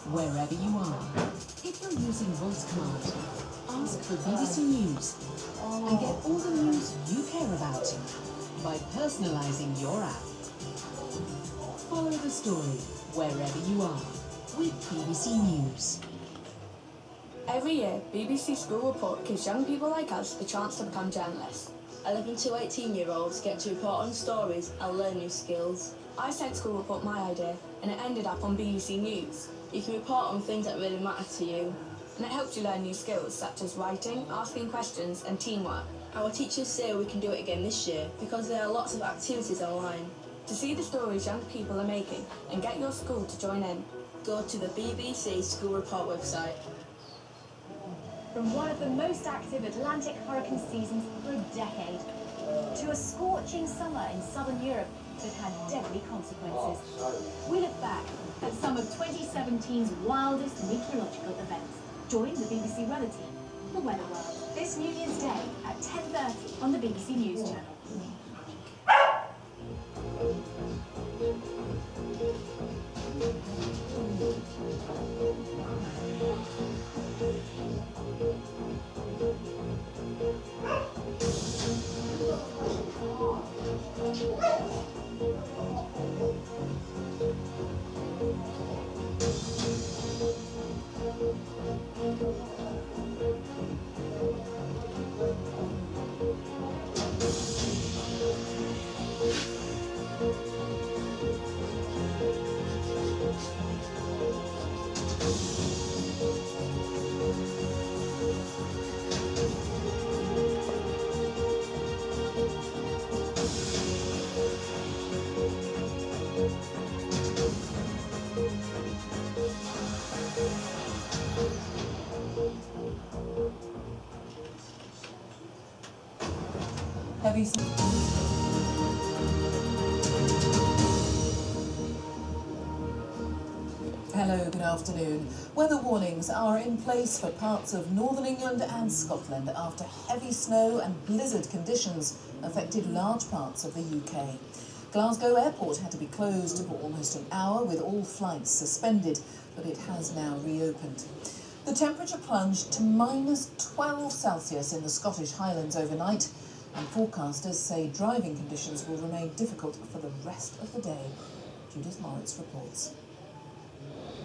wherever you are. If you're using voice command, ask for BBC News and get all the news you care about by personalising your app. Follow the story wherever you are with BBC News. Every year, BBC School Report gives young people like us the chance to become journalists. 11 to 18-year-olds get to report on stories and learn new skills. I sent School Report my idea, and it ended up on BBC News. You can report on things that really matter to you. And it helps you learn new skills such as writing, asking questions, and teamwork. Our teachers say we can do it again this year because there are lots of activities online. To see the stories young people are making and get your school to join in, go to the BBC School Report website. From one of the most active Atlantic hurricane seasons for a decade to a scorching summer in southern Europe that had deadly consequences. We look back at some of 2017's wildest meteorological events. Join the BBC Weather Team, the Weather World, this New Year's Day at 10:30 on the BBC News Channel. Hello, good afternoon. Weather warnings are in place for parts of northern England and Scotland after heavy snow and blizzard conditions affected large parts of the UK. Glasgow Airport had to be closed for almost an hour with all flights suspended, but it has now reopened. The temperature plunged to -12 Celsius in the Scottish Highlands overnight, and forecasters say driving conditions will remain difficult for the rest of the day. Judith Moritz reports.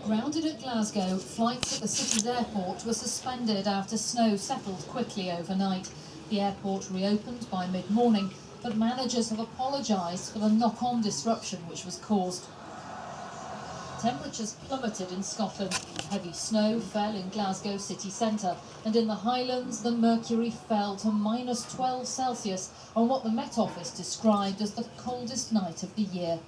Grounded at Glasgow, flights at the city's airport were suspended after snow settled quickly overnight. The airport reopened by mid-morning, but managers have apologised for the knock-on disruption which was caused. Temperatures plummeted in Scotland. Heavy snow fell in Glasgow city centre, and in the Highlands the mercury fell to -12 Celsius on what the Met Office described as the coldest night of the year.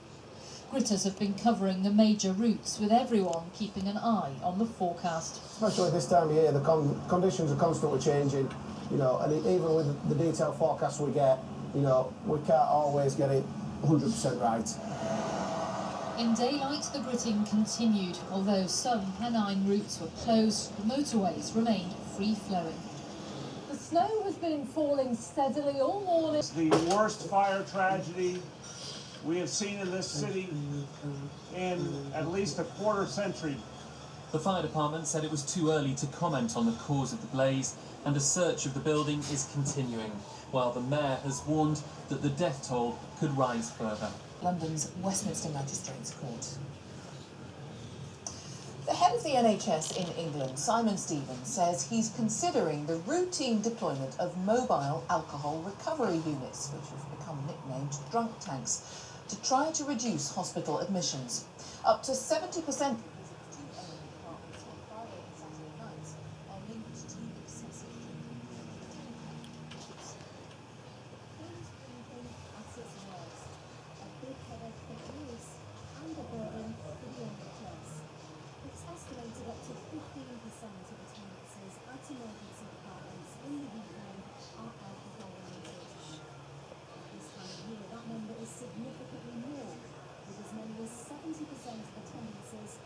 Gritters have been covering the major routes, with everyone keeping an eye on the forecast. Especially this time of year, the conditions are constantly changing, and even with the detailed forecast we get, we can't always get it 100% right. In daylight, the gritting continued. Although some Pennine routes were closed, the motorways remained free-flowing. The snow has been falling steadily all morning. It's the worst fire tragedy we have seen in this city in at least a quarter century. The fire department said it was too early to comment on the cause of the blaze, and a search of the building is continuing, while the mayor has warned that the death toll could rise further. London's Westminster Magistrates Court. The head of the NHS in England, Simon Stevens, says he's considering the routine deployment of mobile alcohol recovery units, which have become nicknamed drunk tanks, to try to reduce hospital admissions. Up to 70% significantly more, with as many as 70% of attendances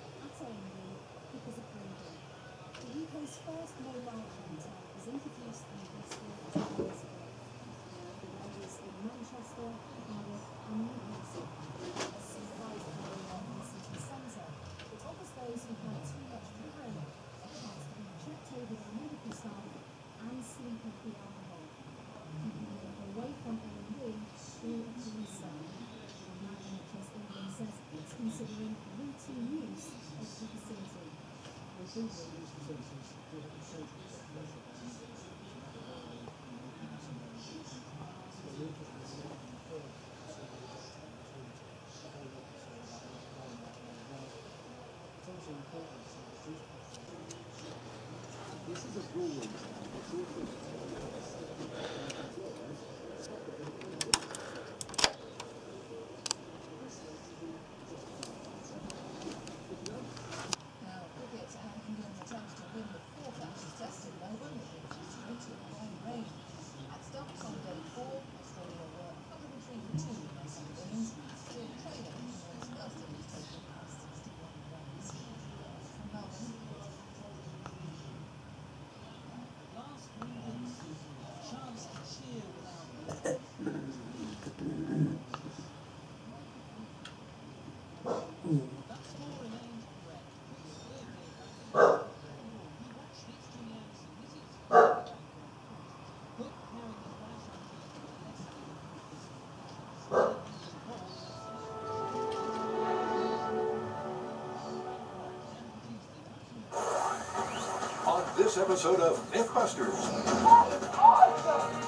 Now, cricket and England's attempt to win the fourth Ashes Test in Melbourne will be frustrated by rain. At starts on day 4, Australia were 103 for 2 in their second innings, still trailing England's first innings total of 61 runs. From Melbourne, Last readings, chance to cheer without that score remained correct. We watch history as this is Hook carrying the flash on On this episode of Mythbusters,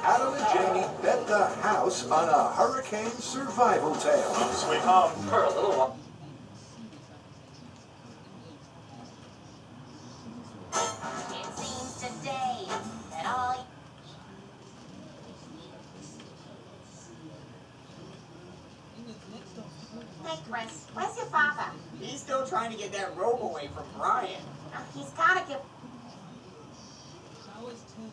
Adam and Jamie bet the house on a hurricane survival tale. Sweet home for a little while. It seems today that all... Hey, Chris, where's your father? He's still trying to get that rope away from Brian. He's gotta get... showers turn